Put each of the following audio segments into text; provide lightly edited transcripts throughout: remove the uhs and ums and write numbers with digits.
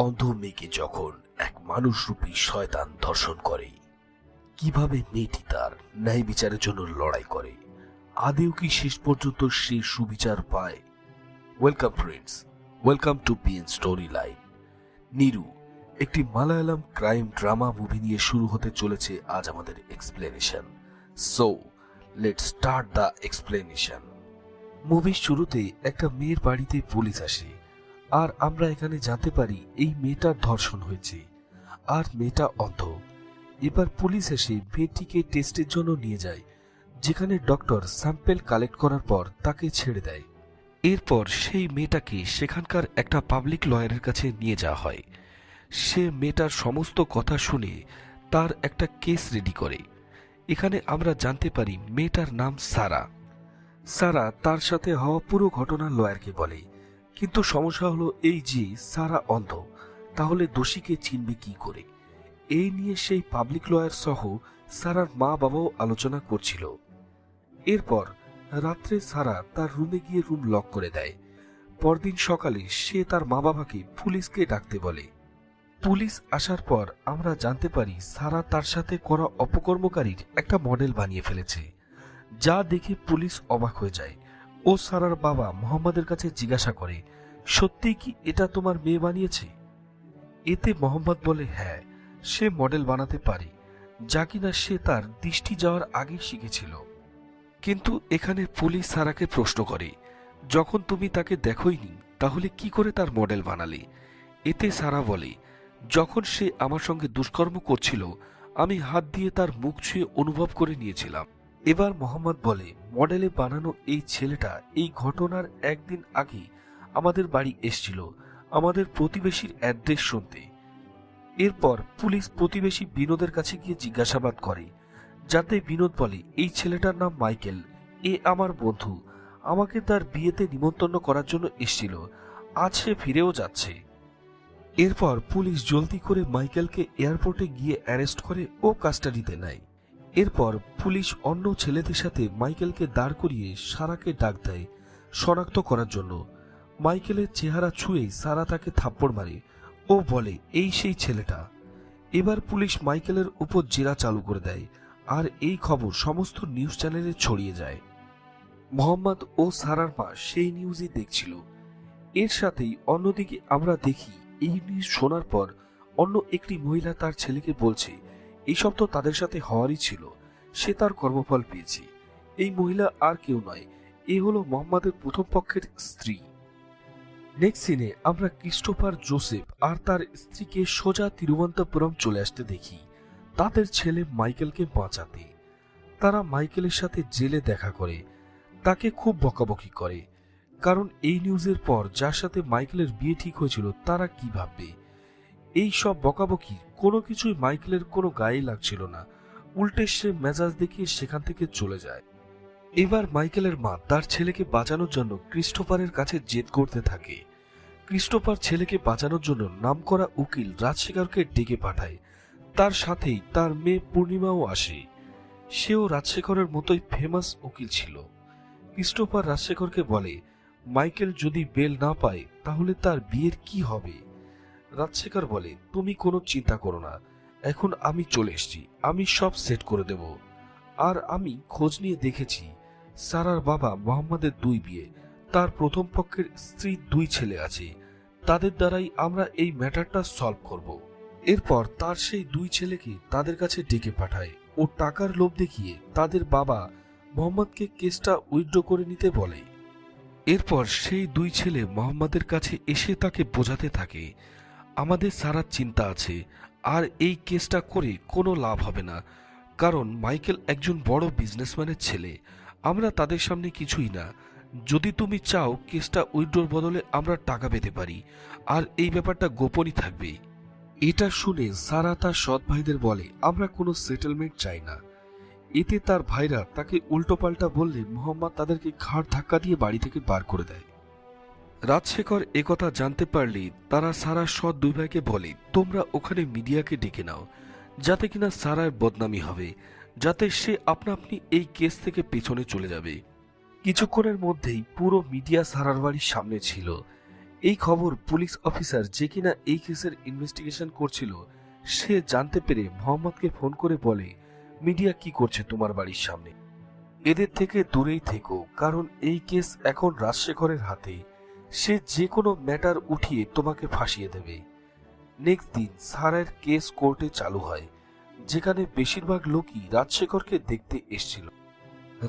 অন্ধ মেয়েকে যখন এক মানুষরূপী শয়তান ধর্ষণ করে, কিভাবে মেয়েটি তার ন্যায় বিচারের জন্য লড়াই করে, আদেও কি শেষ পর্যন্ত সে সুবিচার পায়? Welcome friends, welcome to P N story line. Niru, একটি মালায়ালাম ক্রাইম ড্রামা মুভি নিয়ে শুরু হতে চলেছে আজ আমাদের explanation. So let's start the explanation. মুভির শুরুতে একটা মেয়ের বাড়িতে পুলিশ আসে, আর আমরা এখানে জানতে পারি এই মেয়েটার ধর্ষণ হয়েছে, আর মেয়েটা অন্ধ। এবার পুলিশ এসে মেয়েটিকে টেস্টের জন্য নিয়ে যায়, যেখানে ডক্টর স্যাম্পেল কালেক্ট করার পর তাকে ছেড়ে দেয়। এরপর সেই মেয়েটাকে সেখানকার একটা পাবলিক লয়ারের কাছে নিয়ে যাওয়া হয়। সে মেয়েটার সমস্ত কথা শুনে তার একটা কেস রেডি করে। এখানে আমরা জানতে পারি মেয়েটার নাম সারা। সারা তার সাথে হওয়া পুরো ঘটনা লয়ারকে বলে, কিন্তু সমস্যা হলো এই যে সারা অন্ধ, তাহলে দোষীকে চিনবে কি করে? এই নিয়ে সেই পাবলিক লয়ার সহ সারার মা বাবাও আলোচনা করছিল। এরপর রাত্রে সারা তার রুমে গিয়ে রুম লক করে দেয়। পরদিন সকালে সে তার মা বাবাকে পুলিশকে ডাকতে বলে। পুলিশ আসার পর আমরা জানতে পারি সারা তার সাথে করা অপকর্মকারীর একটা মডেল বানিয়ে ফেলেছে, যা দেখে পুলিশ অবাক হয়ে যায়। ও সারার বাবা মোহাম্মদের কাছে জিজ্ঞাসা করে, সত্যি কি এটা তোমার মেয়ে বানিয়েছে? এতে মোহাম্মদ বলে হ্যাঁ, সে মডেল বানাতে পারে, যা কিনা সে তার দৃষ্টি যাওয়ার আগে শিখেছিল। কিন্তু এখানে পুলিশ সারাকে প্রশ্ন করে, যখন তুমি তাকে দেখোইনি তাহলে কি করে তার মডেল বানালে? এতে সারা বলে, যখন সে আমার সঙ্গে দুষ্কর্ম করছিল আমি হাত দিয়ে তার মুখ ছুঁয়ে অনুভব করে নিয়েছিলাম। এবার মোহাম্মদ বলে, মডেলে বানানো এই ছেলেটা এই ঘটনার একদিন আগে আমাদের বাড়ি এসছিল আমাদের প্রতিবেশীর অ্যাড্রেস শুনতে। এরপর পুলিশ প্রতিবেশী বিনোদের কাছে গিয়ে জিজ্ঞাসাবাদ করে, যাতে বিনোদ বলে, এই ছেলেটার নাম মাইকেল, এ আমার বন্ধু, আমাকে তার বিয়েতে নিমন্ত্রণ করার জন্য এসছিল, আজ সে ফিরেও যাচ্ছে। এরপর পুলিশ জলদি করে মাইকেলকে এয়ারপোর্টে গিয়ে অ্যারেস্ট করে ও কাস্টাডিতে নেয়। এরপর পুলিশ অন্য ছেলেদের সাথে মাইকেলকে দাঁড় করিয়ে সারাকে ডাক দেয় শনাক্ত করার জন্য। মাইকেলের চেহারা ছুঁয়েই সারা তাকে থাপ্পড় মারে ও বলে, এই সেই ছেলেটা। এবার পুলিশ মাইকেলের উপর জেরা চালু করে দেয়, আর এই খবর সমস্ত নিউজ চ্যানেলে ছড়িয়ে যায়। মোহাম্মদ ও সারার মা সেই নিউজই দেখছিল। এর সাথেই অন্যদিকে আমরা দেখি এই নিউজ শোনার পর অন্য একটি মহিলা তার ছেলেকে বলছে, এইসব তো তাদের সাথে হওয়ারই ছিল, সে তার কর্মফল পেয়েছে। এই মহিলা আর কেউ নয়, এ হলো মোহাম্মদের প্রথম পক্ষের স্ত্রী। নেক্সট সিনে আমরা ক্রিস্টোফার জোসেফ আর তার স্ত্রীকে সোজা তিরুবনন্তপুরম চলে আসতে দেখি তাদের ছেলে মাইকেলকে বাঁচাতে। তারা মাইকেলের সাথে জেলে দেখা করে, তাকে খুব বকাবকি করে, কারণ এই নিউজের পর যার সাথে মাইকেলের বিয়ে ঠিক হয়েছিল তারা কি ভাববে। এই সব বকাবকি কোনো কিছুই মাইকেলের কোনো গায়ে লাগছিল না, উল্টে সে মেজাজ দেখিয়ে সেখান থেকে চলে যায়। এবার মাইকেলের মা তার ছেলেকে বাঁচানোর জন্য ক্রিস্টোফারের কাছে জেদ করতে থাকে। ক্রিস্টোফার ছেলেকে বাঁচানোর জন্য নামকরা উকিল রাজশেখরকে ডেকে পাঠায়, তার সাথেই তার মেয়ে পূর্ণিমাও আসে। সেও রাজশেখরের মতোই ফেমাস উকিল ছিল। ক্রিস্টোফার রাজশেখরকে বলে, মাইকেল যদি বেল না পায় তাহলে তার বিয়ের কি হবে? রাজশেখর বলে, তুমি কোনো চিন্তা করো না, এখন আমি চলে এসেছি, আমি সব সেট করে দেব। আর আমি খোঁজ নিয়ে দেখেছি সারার বাবা মোহাম্মদের 2 বিয়ে, তার প্রথম পক্ষের স্ত্রীর 2 ছেলে আছে, তাদের দ্বারাই আমরা এই ম্যাটারটা সলভ করব। এরপর তার সেই 2 ছেলেকে তাদের কাছে ডেকে পাঠায় ও টাকার লোভ দেখিয়ে তাদের বাবা মোহাম্মদকে কেসটা উইথড্র করে নিতে বলে। এরপর সেই 2 ছেলে মোহাম্মদের কাছে এসে তাকে বোঝাতে থাকে, আমাদের সারার চিন্তা আছে, আর এই কেসটা করে কোনো লাভ হবে না, কারণ মাইকেল একজন বড় বিজনেসম্যানের ছেলে, আমরা তাদের সামনে কিছুই না। যদি তুমি চাও কেসটা উইথড্রর বদলে আমরা টাকা পেতে পারি, আর এই ব্যাপারটা গোপনই থাকবে। এটা শুনে সারা তার সৎ ভাইদের বলে, আমরা কোনো সেটেলমেন্ট চাই না। এতে তার ভাইরা তাকে উল্টোপাল্টা বললে মোহাম্মদ তাদেরকে ঘাড় ধাক্কা দিয়ে বাড়ি থেকে বার করে দেয়। রাজশেখর একথা জানতে পারলে তারা সারার সৎ 2 ভাইকে বলে, তোমরা ওখানে মিডিয়াকে ডেকে নাও, যাতে কিনা সারার বদনামি হবে, যাতে সে আপনা আপনি এই কেস থেকে পেছনে চলে যাবে। কিছুক্ষণের মধ্যেই পুরো মিডিয়া সারার বাড়ির সামনে ছিল। এই খবর পুলিশ অফিসার যে কিনা এই কেসের ইনভেস্টিগেশন করছিল সে জানতে পেরে মোহাম্মদকে ফোন করে বলে, মিডিয়া কি করছে তোমার বাড়ির সামনে, এদের থেকে দূরেই থেকো, কারণ এই কেস এখন রাজশেখরের হাতে, সে যে কোনো ম্যাটার উঠিয়ে তোমাকে ফাঁসিয়ে দেবে। নেক্সট দিন সারার কেস কোর্টে চালু হয়, যেখানে বেশিরভাগ লোকই রাজশেখরকে দেখতে এসেছিল।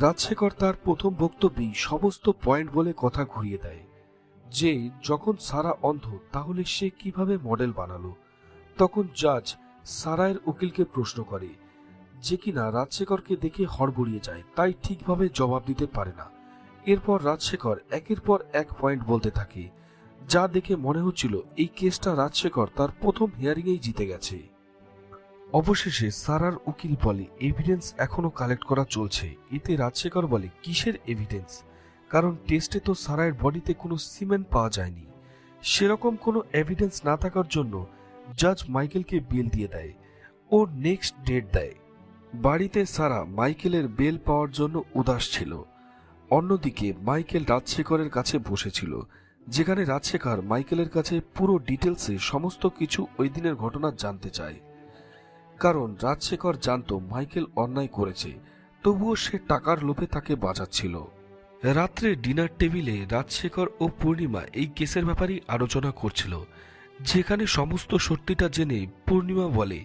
রাজশেখর তার প্রথম বক্তব্যেই সমস্ত পয়েন্ট বলে কথা ঘুরিয়ে দেয় যে যখন সারা অন্ধ তাহলে সে কিভাবে মডেল বানালো। তখন জাজ সারায়ের উকিলকে প্রশ্ন করে, যে কিনা রাজশেখরকে দেখে হড়বড়িয়ে যায়, তাই ঠিকভাবে জবাব দিতে পারে না। এরপর রাজশেখর একের পর এক পয়েন্ট বলতে থাকে, যা দেখে মনে হচ্ছিল এই কেসটা রাজশেখর তার প্রথম হিয়ারিংয়েই জিতে গেছে। অবশেষে সারার উকিল বলে, এভিডেন্স এখনো কালেক্ট করা চলছে। এতে রাজশেখর বলে, কিসের এভিডেন্স? কারণ টেস্টে তো সারায়ের বডিতে কোনো সিমেন্ট পাওয়া যায়নি। সেরকম কোনো এভিডেন্স না থাকার জন্য জাজ মাইকেলকে বেল দিয়ে দেয় ও নেক্সট ডেট দেয়। বাড়িতে সারা মাইকেলের বেল পাওয়ার জন্য উদাস ছিল। অন্যদিকে মাইকেল রাজশেখরের কাছে বসেছিল, যেখানে রাজশেখর মাইকেলের কাছে পুরো ডিটেলসে সমস্ত কিছু ওই দিনের ঘটনা জানতে চায়। কারণ রাজশেখর জানতো মাইকেল অন্যায় করেছে, তবুও সে টাকার লোভে তাকে বাঁচাচ্ছিল। রাত্রে ডিনার টেবিলে রাজশেখর ও পূর্ণিমা এই কেসের ব্যাপারেই আলোচনা করছিল, যেখানে সমস্ত সত্যিটা জেনে পূর্ণিমা বলে,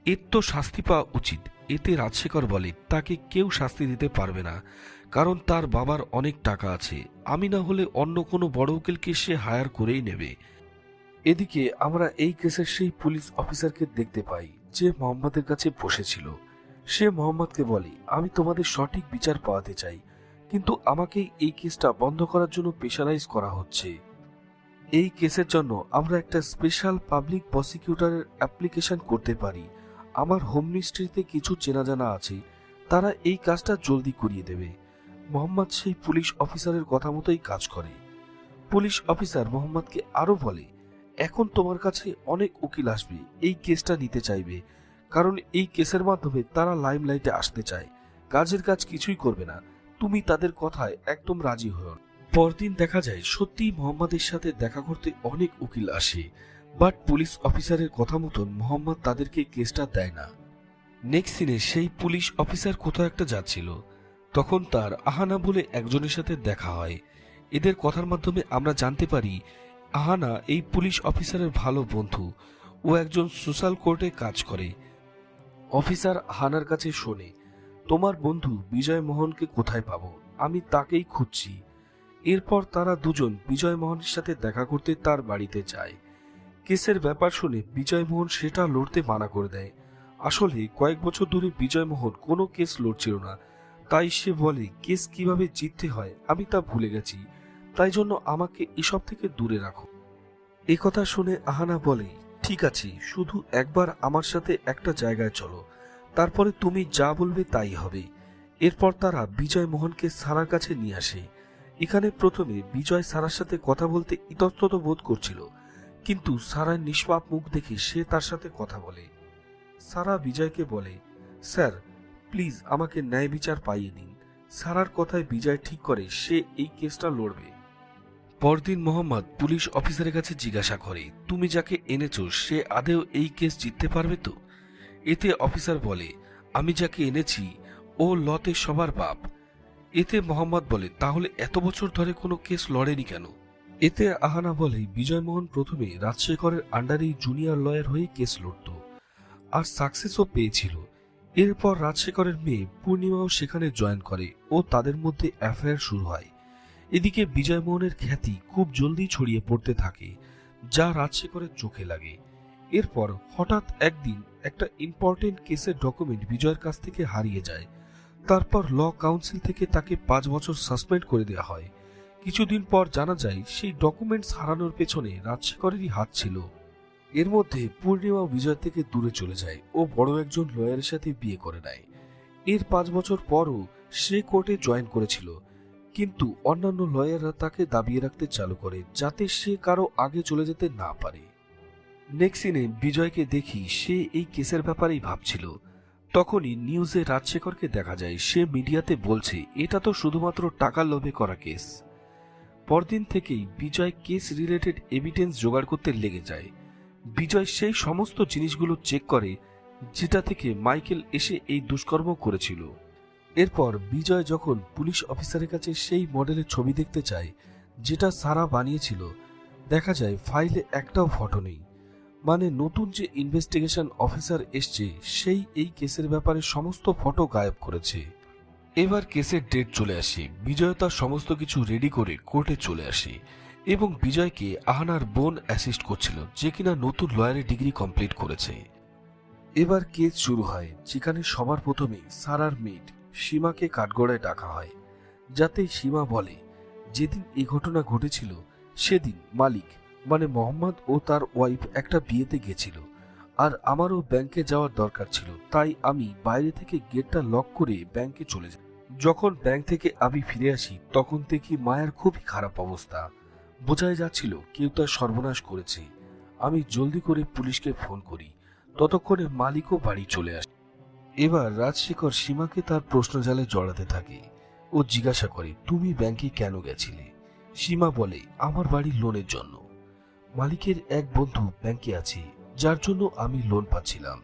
এর তো শাস্তি পাওয়া উচিত। এতে রাজশেখর বলে, তাকে কেউ শাস্তি দিতে পারবে না, কারণ তার বাবার অনেক টাকা আছে, আমি না হলে অন্য কোনো বড় উকিলকে সে হায়ার করেই নেবে। এদিকে আমরা এই কেসের সেই পুলিশ অফিসারকে দেখতে পাই যে মোহাম্মদের কাছে বসেছিল। সে মোহাম্মদকে বলে, আমি তোমাদের সঠিক বিচার পাওয়াতে চাই, কিন্তু আমাকে এই কেসটা বন্ধ করার জন্য প্রেশারাইজ করা হচ্ছে। এই কেসের জন্য আমরা একটা স্পেশাল পাবলিক প্রসিকিউটরের অ্যাপ্লিকেশন করতে পারি। আমার হোম মিনিস্ট্রিতে কিছু চেনা জানা আছে, তারা এই কাজটা জলদি করিয়ে দেবে। মোহাম্মদ সেই পুলিশ অফিসারের কথা মতোই কাজ করে। পুলিশ অফিসার মোহাম্মদকে আরো বলে, এখন তোমার কাছে অনেক উকিল আসবে এই কেসটা নিতে চাইবে, কারণ এই কেসের মাধ্যমে তারা লাইমলাইটে আসতে চায়, কাজের কাজ কিছুই করবে না, তুমি তাদের কথায় একদম রাজি হও। পরদিন দেখা যায় সত্যি মোহাম্মদের সাথে দেখা করতে অনেক উকিল আসে, বাট পুলিশ অফিসারের কথা মতন মোহাম্মদ তাদেরকে কেসটা দেয় না। নেক্সট সিনে সেই পুলিশ অফিসার কোথাও একটা যাচ্ছিল, তখন তার আহানা বলে একজনের সাথে দেখা হয়। এদের কথার মাধ্যমে আমরা জানতে পারি আহানা এই পুলিশ অফিসারের ভালো বন্ধু, ও একজন সোশ্যাল কোর্টে কাজ করে। অফিসার আহানার কাছে শোনে, তোমার বন্ধু বিজয় মোহনকে কোথায় পাবো, আমি তাকেই খুঁজছি। এরপর তারা দুজন বিজয় মোহনের সাথে দেখা করতে তার বাড়িতে যায়। কেসের ব্যাপার শুনে বিজয় মোহন সেটা লড়তে মানা করে দেয়। আসলে কয়েক বছর ধরে বিজয় মোহন কোনো কেস লড়ছিল না, তাই সে বলে, কেস কিভাবে জিততে হয় আমি তা ভুলে গেছি, তাই জন্য আমাকে এসব থেকে দূরে রাখো। এ কথা শুনে আহানা বলে, ঠিক আছে, শুধু একবার আমার সাথে একটা জায়গায় চলো, তারপরে তুমি যা বলবে তাই হবে। এরপর তারা বিজয় মোহনকে সারার কাছে নিয়ে আসে। এখানে প্রথমে বিজয় সারার সাথে কথা বলতে ইতস্তত বোধ করছিল, কিন্তু সারার নিষ্পাপ মুখ দেখে সে তার সাথে কথা বলে। সারা বিজয়কে বলে, স্যার প্লিজ আমাকে ন্যায় বিচার পাইয়ে দিন। সারার কথায় বিজয় ঠিক করে সে এই কেসটা লড়বে। পরদিন মোহাম্মদ পুলিশ অফিসারের কাছে জিজ্ঞাসা করে, তুমি যাকে এনেছো সে আদেও এই কেস জিততে পারবে তো? এতে অফিসার বলে, আমি যাকে এনেছি ও লতে সবার বাপ। এতে মোহাম্মদ বলে, তাহলে এত বছর ধরে কোনো কেস লড়েনি কেন? এতে আহানা বলে, বিজয় মোহন প্রথমে রাজশেখরের আন্ডারেই জুনিয়র লয়ার হয়ে কেস লড়ত আর সাকসেসও পেয়েছিল। এরপর রাজশেখরের মেয়ে পূর্ণিমাও সেখানে জয়েন করে ও তাদের মধ্যে অ্যাফেয়ার শুরু হয়। এদিকে বিজয় মোহনের খ্যাতি খুব জলদি ছড়িয়ে পড়তে থাকে, যা রাজশেখরের চোখে লাগে। এরপর হঠাৎ একদিন একটা ইম্পর্টেন্ট কেসের ডকুমেন্ট বিজয়ের কাছ থেকে হারিয়ে যায়। তারপর ল কাউন্সিল থেকে তাকে 5 বছর সাসপেন্ড করে দেওয়া হয়। কিছুদিন পর জানা যায় সেই ডকুমেন্টস হারানোর পেছনে রাজশেখরেরই হাত ছিল। এর মধ্যে পূর্ণিমা বিজয় থেকে দূরে চলে যায় ও বড় একজন লয়ারের সাথে বিয়ে করে নেয়। এর 5 বছর পরও সে কোর্টে জয়েন করেছিল, কিন্তু অন্যান্য লয়াররা তাকে দাবিয়ে রাখতে চালু করে যাতে সে কারো আগে চলে যেতে না পারে। নেক্সট সিনে বিজয়কে দেখি সে এই কেসের ব্যাপারেই ভাবছিল। তখনই নিউজে রাজশেখরকে দেখা যায়, সে মিডিয়াতে বলছে এটা তো শুধুমাত্র টাকার লোভে করা কেস। পরদিন থেকেই বিজয় কেস রিলেটেড এভিডেন্স জোগাড় করতে লেগে যায়। বিজয় সেই সমস্ত জিনিসগুলো চেক করে যেটা থেকে মাইকেল এসে এই দুষ্কর্ম করেছিল। এরপর বিজয় যখন পুলিশ অফিসারের কাছে সেই মডেলের ছবি দেখতে চায় যেটা সারা বানিয়েছিল, দেখা যায় ফাইলে একটাও ফটো নেই। মানে নতুন যে ইনভেস্টিগেশন অফিসার এসছে সেই এই কেসের ব্যাপারে সমস্ত ফটো গায়েব করেছে। এবার কেসের ডেট চলে আসে। বিজয় তার সমস্ত কিছু রেডি করে কোর্টে চলে আসে এবং বিজয়কে আহানার বোন অ্যাসিস্ট করছিল, যে কিনা নতুন লয়ারের ডিগ্রি কমপ্লিট করেছে। এবার কেস শুরু হয়, যেখানে সবার প্রথমে সারার মেড সীমাকে কাঠগড়ায় ডাকা হয়, যাতে সীমা বলে যেদিন এই ঘটনা ঘটেছিল সেদিন মালিক মানে মোহাম্মদ ও তার ওয়াইফ একটা বিয়েতে গেছিল, আর আমারও ব্যাংকে যাওয়ার দরকার ছিল, তাই আমি বাইরে থেকে গেটটা লক করে ব্যাংকে চলে যাই। যখন ব্যাংক থেকে আমি ফিরে আসি তখন দেখি মায়ের খুবই খারাপ অবস্থা, বোঝাই যাচ্ছিল কেউ তার সর্বনাশ করেছে। আমি জলদি করে পুলিশকে ফোন করি, ততক্ষণে মালিকও বাড়ি চলে আসে। এবার রাজশেখর সীমাকে তার প্রশ্নজালে জড়াতে থাকে। ও জিজ্ঞাসা করে, তুমি ব্যাংকে কেন গেছিলে? সীমা বলে, আমার বাড়ির লোনের জন্য। মালিকের এক বন্ধু ব্যাংকে আছে, যার জন্য আমি লোন পাচ্ছিলাম।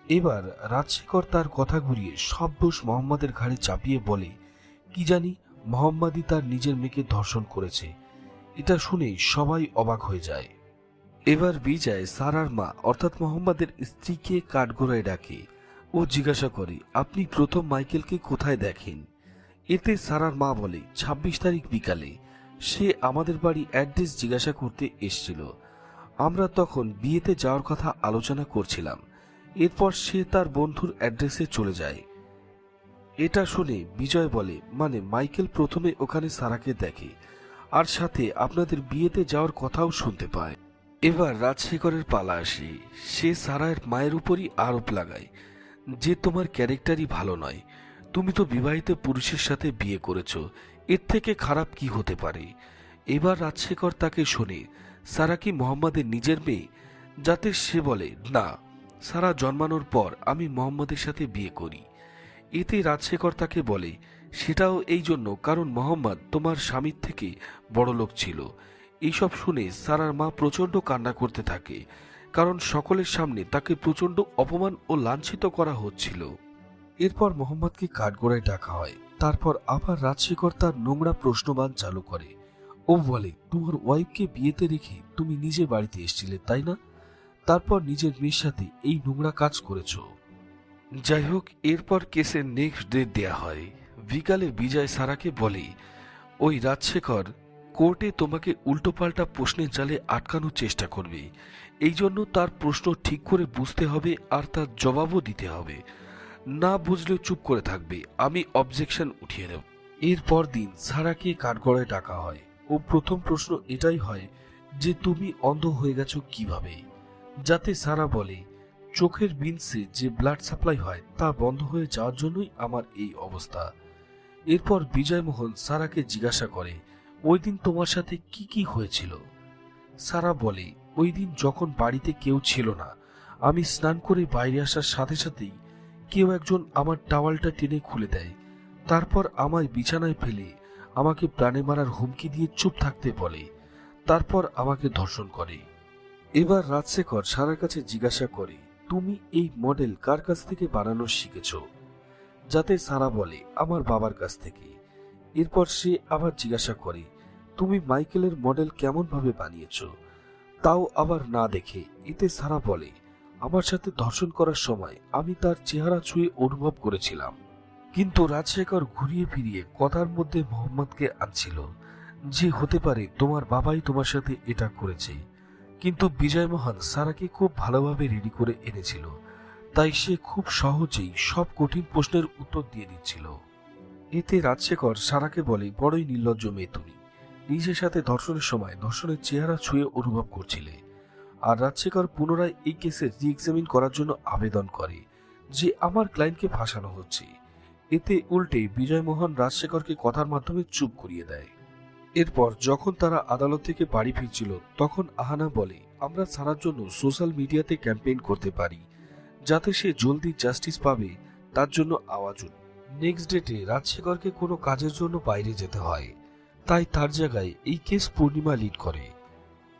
এবার রাজশেখর তার কথা ঘুরিয়ে সব দোষ মোহাম্মদের ঘাড়ে চাপিয়ে বলে, কি জানি মোহাম্মদই তার নিজের মেয়েকে ধর্ষণ করেছে। এটা শুনে সবাই অবাক হয়ে যায়। এবার বিজয় সারার মা অর্থাৎ মোহাম্মদের স্ত্রীকে কাঠগড়ায় ডাকে। ও জিজ্ঞাসা করে, আপনি প্রথম মাইকেলকে কোথায় দেখেন? এতে সারার মা বলে, ২৬ তারিখ বিকালে সে আমাদের বাড়ি অ্যাড্রেস জিজ্ঞাসা করতে এসেছিল। আমরা তখন বিয়েতে যাওয়ার কথা আলোচনা করছিলাম। এরপর সে তার বন্ধুর অ্যাড্রেসে চলে যায়। এটা শুনে বিজয় বলে, মানে মাইকেল প্রথমে ওখানে সারাকে দেখে আর সাথে আপনাদের বিয়েতে যাওয়ার কথাও শুনতে পায়। এবার রাজশেখরের পালা আসে। সে সারার মায়ের উপরই আরোপ লাগায় যে তোমার ক্যারেক্টারই ভালো নয়, তুমি তো বিবাহিত পুরুষের সাথে বিয়ে করেছো, এর থেকে খারাপ কি হতে পারে? এবার রাজশেখর তাকে শোনে সারা কি মোহাম্মদের নিজের মেয়ে, যাতে সে বলে, না, সারা জন্মানোর পর আমি মোহাম্মদের সাথে বিয়ে করি। এতে রাজশেখর তাকে বলে, সেটাও এই জন্য কারণ মোহাম্মদ তোমার স্বামীর থেকে বড় লোক ছিল। এইসব শুনে সারার মা প্রচন্ড কান্না করতে থাকে, কারণ সকলের সামনে তাকে প্রচন্ড অপমান ও লাঞ্ছিত করা হচ্ছিল। এরপর মোহাম্মদকে কাঠগড়ায় ডাকা হয়। তারপর আবার রাজশেখর তার নোংরা প্রশ্নবাণ চালু করে। ও বলে, তোমার ওয়াইফকে বিয়েতে রেখে তুমি নিজে বাড়িতে এসেছিলে, তাই না? তারপর নিজের মেয়ের সাথে এই নোংরা কাজ করেছো। যাই হোক, এরপর কেসের নেক্সট ডেট দেয়া হয়। বিকালে বিজয় সারাকে বলে, ওই রাজশেখর কোর্টে তোমাকে উল্টোপাল্টা প্রশ্নের জালে আটকানোর চেষ্টা করবে, এই জন্য তার প্রশ্ন ঠিক করে বুঝতে হবে আর তার জবাবও দিতে হবে। না বুঝলেও চুপ করে থাকবে, আমি অবজেকশন উঠিয়ে দেব। এরপর দিন সারাকে কাঠগড়ায় ডাকা হয়। ও প্রথম প্রশ্ন এটাই হয় যে তুমি অন্ধ হয়ে গেছো কিভাবে? যাতে সারা বলে, চোখের বিনসে যে ব্লাড সাপ্লাই হয় তা বন্ধ হয়ে যাওয়ার জন্যই আমার এই অবস্থা। এরপর বিজয়মোহন সারাকে জিজ্ঞাসা করে, ওই দিন তোমার সাথে কি কি হয়েছিল? সারা বলে, ওই দিন যখন বাড়িতে কেউ ছিল না, আমি স্নান করে বাইরে আসার সাথে সাথেই কেউ একজন আমার টাওয়ালটা টেনে খুলে দেয়, তারপর আমায় বিছানায় ফেলে আমাকে প্রাণে মারার হুমকি দিয়ে চুপ থাকতে বলে, তারপর আমাকে ধর্ষণ করে। এবার রাজশেখর সারার কাছে জিজ্ঞাসা করে, তুমি এই মডেল কার কাছ থেকে বানানো শিখেছ? যাতে সারা বলে, আমার বাবার কাছ থেকে। এরপর সে আবার জিজ্ঞাসা করে, তুমি মাইকেলের মডেল কেমন ভাবে বানিয়েছ, তাও আবার না দেখে? এতে সারা বলে, আমার সাথে ধর্ষণ করার সময় আমি তার চেহারা ছুঁয়ে অনুভব করেছিলাম। কিন্তু রাজশেখর ঘুরিয়ে ফিরিয়ে কথার মধ্যে মোহাম্মদকে আনছিল যে হতে পারে তোমার বাবাই তোমার সাথে এটা করেছে। কিন্তু বিজয়মোহন সারাকে খুব ভালোভাবে রেডি করে এনেছিল, তাই সে খুব সহজেই সব কঠিন প্রশ্নের উত্তর দিয়ে দিচ্ছিল। এতে রাজশেখর সারাকে বলে, বড়ই নির্লজ্জ মেয়ে তুমি, নিজের সাথে ধর্ষণের সময় ধর্ষণের চেহারা ছুঁয়ে অনুভব করছিলে। আর রাজশেখর পুনরায় এই কেসে রি-এক্সামিন করার জন্য আবেদন করে যে আমার ক্লায়েন্টকে ফাঁসানো হচ্ছে। এতে উল্টে বিজয়মোহন রাজশেখরকে কথার মাধ্যমে চুপ করিয়ে দেয়। এরপর যখন তারা আদালত থেকে বাড়ি ফিরছিল তখন আহানা বলে, আমরা সারার জন্য সোশ্যাল মিডিয়াতে ক্যাম্পেইন করতে পারি, যাতে সে জলদি জাস্টিস পাবে, তার জন্য আওয়াজ উঠে। নেক্সট ডেটে রাজশেখরকে কোনো কাজের জন্য বাইরে যেতে হয়। তাই তার জায়গায় এই কেস পূর্ণিমা লিড করে।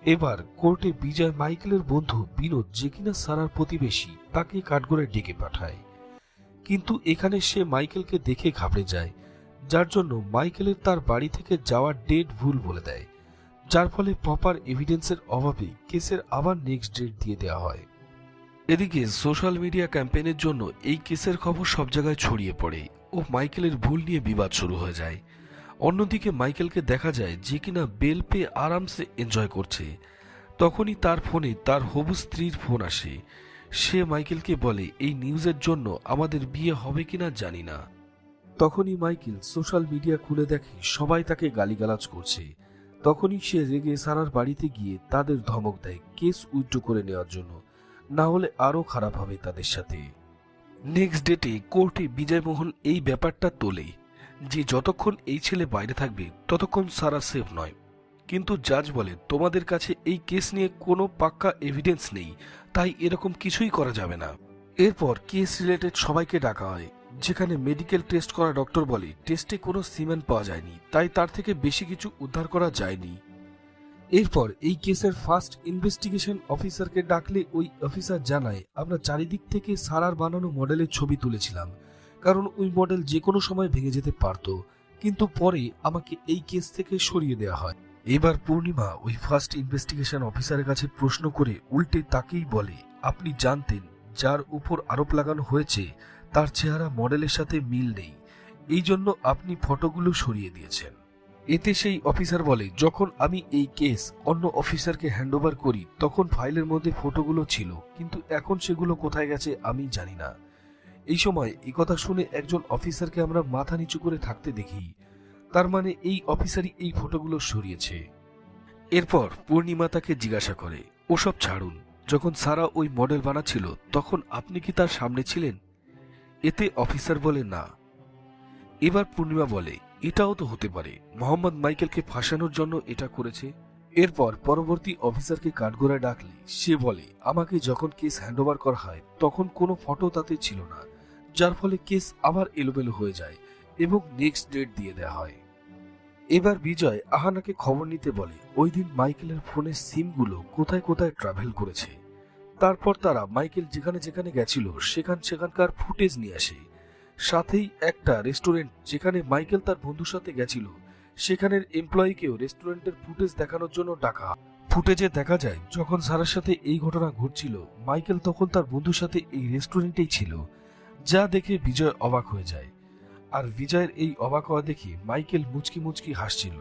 এবার কোর্টে বিজয় মাইকেলের বন্ধু বিনোদ, যে কিনা সারার প্রতিবেশী, তাকে কাঠগড়ায় ডেকে পাঠায়। কিন্তু এখানে সে মাইকেলকে দেখে ঘাবড়ে যায়, যার জন্য মাইকেলের তার বাড়ি থেকে যাওয়ার ডেট ভুল বলে দেয়, যার ফলে প্রপার এভিডেন্সের অভাবে কেসের আবার নেক্সট ডেট দিয়ে দেওয়া হয়। এদিকে সোশ্যাল মিডিয়া ক্যাম্পেইনের জন্য এই কেসের খবর সব জায়গায় ছড়িয়ে পড়ে ও মাইকেলের ভুল নিয়ে বিবাদ শুরু হয়ে যায়। অন্যদিকে মাইকেলকে দেখা যায় যে কিনা বেল পেয়ে আরামসে এনজয় করছে। তখনই তার ফোনে তার হবু স্ত্রীর ফোন আসে। সে মাইকেলকে বলে, এই নিউজের জন্য আমাদের বিয়ে হবে কিনা জানি না। তখনই মাইকেল সোশ্যাল মিডিয়া খুলে দেখে সবাই তাকে গালিগালাজ করছে। তখনই সে রেগে সারার বাড়িতে গিয়ে তাদের ধমক দেয় কেস উইথড্র করে নেওয়ার জন্য, না হলে আরো খারাপ হবে তাদের সাথে। নেক্সট ডেটে কোর্টে বিজয়মোহন এই ব্যাপারটা তোলে যে যতক্ষণ এই ছেলে বাইরে থাকবে ততক্ষণ সারা সেফ নয়। কিন্তু জাজ বলে, তোমাদের কাছে এই কেস নিয়ে কোনো পাক্কা এভিডেন্স নেই, তাই এরকম কিছুই করা যাবে না। এরপর কেস রিলেটেড সবাইকে ডাকা হয়, যেখানে মেডিকেল টেস্ট করা ডক্টর বলে টেস্টে কোনো সিমেন্ট পাওয়া যায়নি, তাই তার থেকে বেশি কিছু উদ্ধার করা যায়নি। এরপর এই কেসের ফার্স্ট ইনভেস্টিগেশন অফিসারকে ডাকলে ওই অফিসার জানায়, আমরা চারিদিক থেকে সারার বানানো মডেলের ছবি তুলেছিলাম, কারণ ওই মডেল যে কোনো সময় ভেঙে যেতে পারত, কিন্তু পরে আমাকে এই কেস থেকে সরিয়ে দেওয়া হয়। এবার পূর্ণিমা ওই ফার্স্ট ইনভেস্টিগেশন অফিসারের কাছে প্রশ্ন করে উল্টে তাকেই বলে, আপনি জানতেন যার উপর আরোপ লাগানো হয়েছে তার চেহারা মডেলের সাথে মিল নেই, এই জন্য আপনি ফটোগুলো সরিয়ে দিয়েছেন। এতে সেই অফিসার বলে, যখন আমি এই কেস অন্য অফিসারকে হ্যান্ডওভার করি তখন ফাইলের মধ্যে ফটোগুলো ছিল, কিন্তু এখন সেগুলো কোথায় গেছে আমি জানি না। এই সময় এই কথা শুনে একজন অফিসারকে আমরা মাথা নিচু করে থাকতে দেখি, তার মানে এই অফিসারই এই ফটোগুলো সরিয়েছে। এরপর পূর্ণিমা তাকে জিজ্ঞাসা করে, ওসব ছাড়ুন, যখন সারা ওই মডেল বানাচ্ছিল তখন আপনি কি তার সামনে ছিলেন? এতে অফিসার বলে, না। এবার পূর্ণিমা বলে, এটাও তো হতে পারে মোহাম্মদ মাইকেলকে ফাঁসানোর জন্য এটা করেছে। এরপর পরবর্তী অফিসারকে কাঠগড়ায় ডাকলে সে বলে, আমাকে যখন কেস হ্যান্ডওভার করা হয় তখন কোনো ফটো তাতে ছিল না, যার ফলে কেস আবার এলোমেলো হয়ে যায় এবং নেক্সট ডেট দিয়ে দেওয়া হয়। এবার বিজয় আহানাকে খবর নিতে বলে ওই দিন মাইকেলের ফোনের সিমগুলো কোথায় কোথায় ট্রাভেল করেছে। তারপর তারা মাইকেল যেখানে যেখানে গেছিল সেখানকার ফুটেজ নিয়ে আসে। সাথেই একটা রেস্টুরেন্ট যেখানে মাইকেল তার বন্ধুর সাথে গেছিল সেখানের এমপ্লয়িকেও রেস্টুরেন্টের ফুটেজ দেখানোর জন্য ডাকা। ফুটেজে দেখা যায় যখন সারার সাথে এই ঘটনা ঘটছিল মাইকেল তখন তার বন্ধুর সাথে এই রেস্টুরেন্টেই ছিল, যা দেখে বিজয় অবাক হয়ে যায়। আর বিজয়ের এই অবাক হওয়া দেখে মাইকেল মুচকি মুচকি হাসছিল।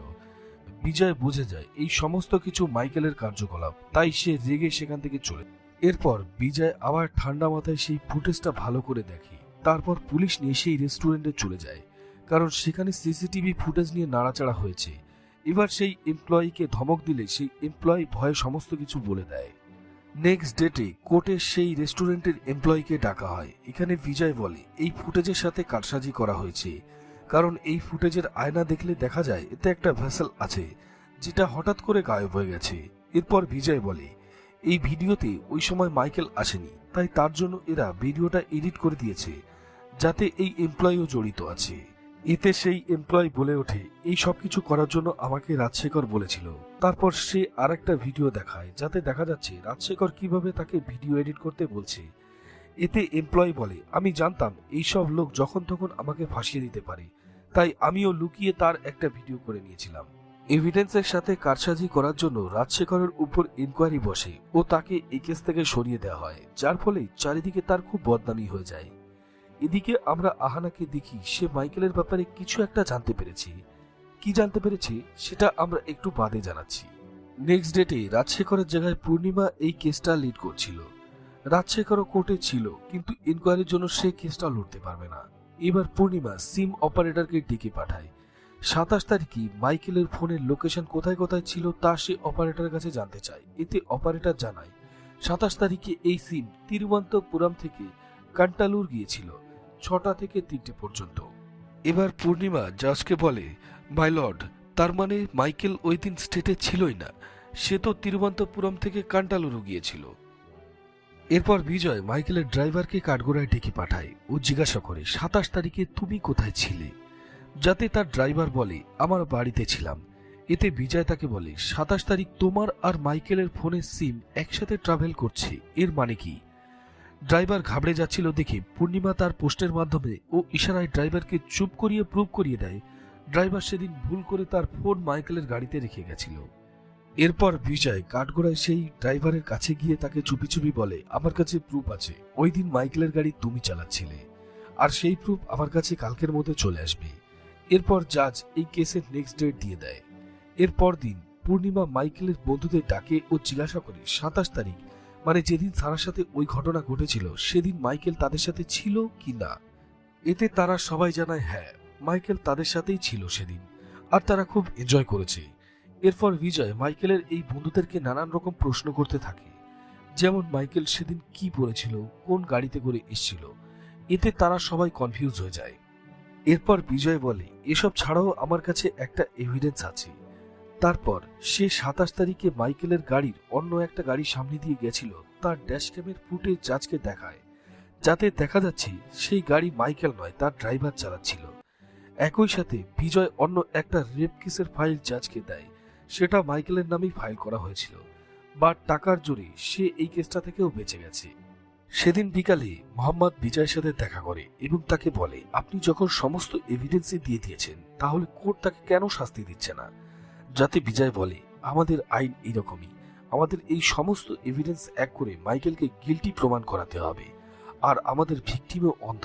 বিজয় বুঝে যায় এই সমস্ত কিছু মাইকেলের কার্যকলাপ, তাই সে রেগে সেখান থেকে চলে। এরপর বিজয় আবার ঠান্ডা মাথায় সেই ফুটেজটা ভালো করে দেখে। তারপর পুলিশ নিয়ে সেই রেস্টুরেন্টে চলে যায়, কারণ সেখানে সিসিটিভি ফুটেজ নিয়ে নাড়াচাড়া হয়েছে। এবার সেই এমপ্লয়িকে ধমক দিলে সেই এমপ্লয়ি ভয়ে সমস্ত কিছু বলে দেয়। নেক্সট ডেটে কোর্টে সেই রেস্টুরেন্টের এমপ্লয়িকে ডাকা হয়। এখানে বিজয় বলে এই ফুটেজের সাথে কারসাজি করা হয়েছে, কারণ এই ফুটেজের আয়না দেখলে দেখা যায় এতে একটা ভেসেল আছে যেটা হঠাৎ করে গায়েব হয়ে গেছে। এরপর বিজয় বলে এই ভিডিওতে ওই সময় মাইকেল আসেনি, তাই তার জন্য এরা ভিডিওটা এডিট করে দিয়েছে যাতে এই এমপ্লয়িও জড়িত আছে। এতে সেই এমপ্লয়ি বলে ওঠে এই সবকিছু করার জন্য আমাকে রাজশেখর বলেছিল। তারপর সে আরেকটা ভিডিও দেখায় যাতে দেখা যাচ্ছে রাজশেখর কিভাবে তাকে ভিডিও এডিট করতে বলছে। এতে এমপ্লয়ি বলে আমি জানতাম এইসব লোক যখন তখন আমাকে ফাঁসিয়ে দিতে পারে, তাই আমিও লুকিয়ে তার একটা ভিডিও করে নিয়েছিলাম। এভিডেন্সের সাথে কারসাজি করার জন্য রাজশেখরের উপর ইনকোয়ারি বসে ও তাকে এই কেস থেকে সরিয়ে দেওয়া হয়, যার ফলে চারিদিকে তার খুব বদনামি হয়ে যায়। এদিকে আমরা আহানাকে দেখি সে মাইকেলের ব্যাপারে কিছু একটা জানতে পেরেছে। কি জানতে পেরেছে সেটা আমরা একটু বাদে জানাচ্ছি। নেক্সট ডেটে রাজশেখরের জায়গায় পূর্ণিমা এই কেসটা লিড করছিল। রাজশেখরও কোর্টে ছিল, কিন্তু ইনকোয়ারির জন্য সে কেসটা লড়তে পারবে না। এবার পূর্ণিমা সিম অপারেটরকে ডেকে পাঠায়। 27 তারিখে মাইকেলের ফোনের লোকেশন কোথায় কোথায় ছিল তা সে অপারেটরের কাছে জানতে চায়। এতে অপারেটর জানায় 27 তারিখে এই সিম তিরুবনন্তপুরম থেকে কান্টালুর গিয়েছিল 6টা থেকে 3টে পর্যন্ত। এবার পূর্ণিমা জাজকে বলে মাই লর্ড, তার মানে মাইকেল ওই দিন স্টেটে ছিলই না, সে তো তিরুবনন্তপুরম থেকে কান্টালুরও গিয়েছিল। এরপর বিজয় মাইকেলের ড্রাইভারকে কাঠগড়ায় ডেকে পাঠায় ও জিজ্ঞাসা করে 27 তারিখে তুমি কোথায় ছিলে, যাতে তার ড্রাইভার বলে আমার বাড়িতে ছিলাম। এতে বিজয় তাকে বলে 27 তারিখ তোমার আর মাইকেলের ফোনের সিম একসাথে ট্রাভেল করছে, এর মানে কি? ড্রাইভার ঘাবড়ে যাচ্ছিল দেখে পূর্ণিমা তার পোস্টের মাধ্যমে ও ইশারায় ড্রাইভারকে চুপ করিয়ে প্রুভ করিয়ে দেয় ড্রাইভার সেদিন ভুল করে তার ফোন মাইকেলের গাড়িতে রেখে গেছিল। এরপর বিজয় কাঠগোড়ায় সেই ড্রাইভারের কাছে গিয়ে তাকে চুপি চুপি বলে, আমার কাছে প্রুফ আছে, ওই দিন মাইকেলের গাড়ি তুমি চালাচ্ছিলে, আর সেই প্রুফ আমার কাছে কালকের মধ্যে চলে আসবে। এরপর জাজ এই কেসের নেক্সট ডেট দিয়ে দেয়। এরপর দিন পূর্ণিমা মাইকেলের বন্ধুদের ডাকে ও জিজ্ঞাসা করে 27 তারিখ মানে যেদিন সারার সাথে ওই ঘটনা ঘটেছিল সেদিন মাইকেল তাদের সাথে ছিল কি না। এতে তারা সবাই জানায় হ্যাঁ, মাইকেল তাদের সাথেই ছিল সেদিন, আর তারা খুব এনজয় করেছে। এরপর বিজয় মাইকেলের এই বন্ধুদেরকে নানান রকম প্রশ্ন করতে থাকে, যেমন মাইকেল সেদিন কি পরেছিল, কোন গাড়িতে করে এসেছিল। এতে তারা সবাই কনফিউজ হয়ে যায়। এরপর বিজয় বলে, এসব ছাড়াও আমার কাছে একটা এভিডেন্স আছে। তারপর সে 27 তারিখে মাইকেলের গাড়ির অন্য একটা গাড়ি সামনে দিয়ে গেছিল তার ড্যাশ ক্যামের ফুটেজ জাজকে দেখায়, যাতে দেখা যাচ্ছে সেই গাড়ি মাইকেল নয়, তার ড্রাইভার চালাচ্ছিল। একই সাথে বিজয় অন্য একটা রেপ কেসের ফাইল জাজকে দেয়, সেটা মাইকেলের নামেই ফাইল করা হয়েছিল, বাট টাকার জোরে সে এই কেসটা থেকেও বেঁচে গেছে। সেদিন বিকালে মোহাম্মদ বিজয়ের সাথে দেখা করে এবং তাকে বলে, আপনি যখন সমস্ত এভিডেন্সই দিয়ে দিয়েছেন তাহলে কোর্ট তাকে কেন শাস্তি দিচ্ছে না? যাতে বিজয় বলে, আমাদের আইন এরকমই, আমাদের এই সমস্ত এভিডেন্স এক করে মাইকেলকে গিল্টি প্রমাণ করাতে হবে, আর আমাদের ভিকটিমও অন্ধ,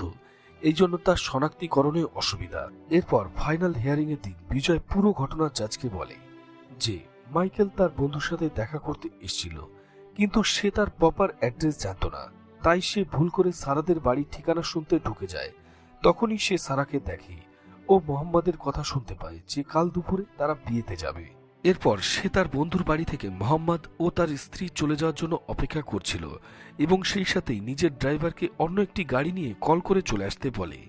এই জন্য তার শনাক্তিকরণে অসুবিধা। এরপর ফাইনাল হিয়ারিং এর দিন বিজয় পুরো ঘটনা জাজকে বলে যে মাইকেল তার বন্ধুর সাথে দেখা করতে এসেছিল, কিন্তু সে তার প্রপার অ্যাড্রেস জানত না, তাই সে ভুল করে সারাদের বাড়ির ঠিকানা শুনতে ঢুকে যায়। তখনই সে সারাকে দেখে ও মোহাম্মদের কথা শুনতে পায় যে কাল দুপুরে তারা বিয়েতে যাবে। এরপর সে তার বন্ধুর বাড়ি থেকে মোহাম্মদ ও তার স্ত্রী চলে যাওয়ার জন্য অপেক্ষা করছিল এবং সেই সাথেই নিজের ড্রাইভারকে অন্য একটি গাড়ি নিয়ে কল করে চলে আসতে বলে।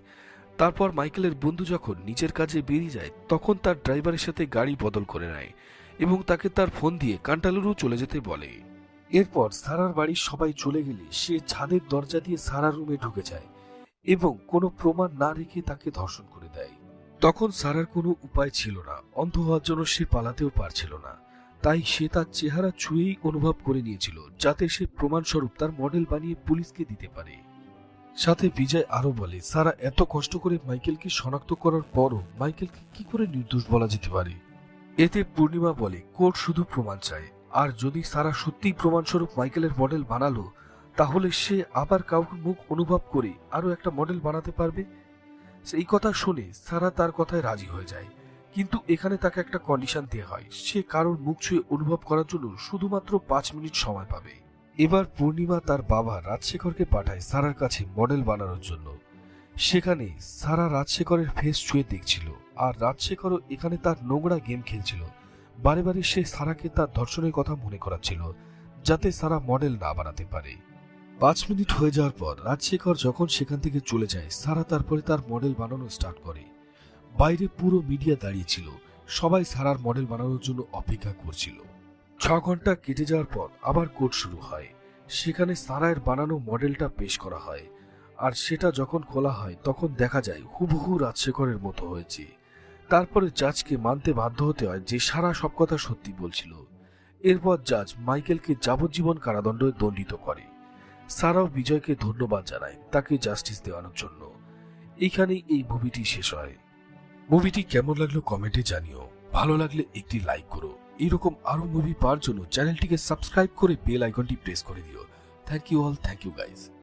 তারপর মাইকেলের বন্ধু যখন নিজের কাজে বেরিয়ে যায় তখন তার ড্রাইভারের সাথে গাড়ি বদল করে নেয় এবং তাকে তার ফোন দিয়ে কান্টালুরু চলে যেতে বলে। এরপর সারার বাড়ির সবাই চলে গেলে সে ছাদের দরজা দিয়ে সারার রুমে ঢুকে যায় এবং কোনো প্রমাণ না রেখে তাকে ধর্ষণ করে দেয়। তখন সারার কোনো উপায় ছিল না, অন্ধ হওয়ার জন্য সে পালাতেও পারছিল না, তাই সে তার চেহারা ছুঁয়েই অনুভব করে নিয়েছিল যাতে সে প্রমাণস্বরূপ তার মডেল বানিয়ে পুলিশকে দিতে পারে। সাথে বিজয় আরো বলে, সারা এত কষ্ট করে মাইকেলকে শনাক্ত করার পরও মাইকেলকে কি করে নির্দোষ বলা যেতে পারে? এতে পূর্ণিমা বলে, কোর্ট শুধু প্রমাণ চায়, আর যদি সারা সত্যিই প্রমাণস্বরূপ মাইকেলের মডেল বানালো তাহলে সে আবার কাউকে মুখ অনুভব করে আরো একটা মডেল বানাতে পারবে। সেই কথা শুনে সারা তার কথায় রাজি হয়ে যায়, কিন্তু এখানে তাকে একটা কন্ডিশন দেওয়া হয়, সে কারোর মুখ ছুঁয়ে অনুভব করার জন্য শুধুমাত্র 5 মিনিট সময় পাবে। এবার পূর্ণিমা তার বাবা রাজশেখরকে পাঠায় সারার কাছে মডেল বানানোর জন্য। সেখানে সারা রাজশেখরের ফেস ছুঁয়ে দেখছিল, আর রাজশেখরও এখানে তার নোংরা গেম খেলছিল। বারে বারে সে সারাকে তার ধর্ষণের কথা মনে করাচ্ছিল যাতে সারা মডেল না বানাতে পারে। 5 মিনিট হয়ে যাওয়ার পর রাজশেখর যখন সেখান থেকে চলে যায় সারা তারপরে তার মডেল বানানো স্টার্ট করে। বাইরে পুরো মিডিয়া দাঁড়িয়েছিল, সবাই সারার মডেল বানানোর জন্য অপেক্ষা করছিল। 6 ঘন্টা কেটে যাওয়ার পর আবার কোর্ট শুরু হয়। সেখানে সারায়ের বানানো মডেলটা পেশ করা হয়, আর সেটা যখন খোলা হয় তখন দেখা যায় হুবহু রাজশেখরের মতো হয়েছে। তারপরে জাজকে মানতে বাধ্য হতে হয় যে সারা সব কথা সত্যি বলছিল। এরপর জাজ মাইকেলকে যাবজ্জীবন কারাদণ্ডে দণ্ডিত করে। সারাও বিজয়কে ধন্যবাদ জানায় তাকে জাস্টিস দেওয়ানোর জন্য। এইখানেই এই মুভিটি শেষ হয়। মুভিটি কেমন লাগলো কমেন্টে জানিও, ভালো লাগলে একটি লাইক করো। এরকম আরো মুভি পাওয়ার জন্য চ্যানেলটিকে সাবস্ক্রাইব করে বেল আইকনটি প্রেস করে দিও। Thank you all, thank you guys.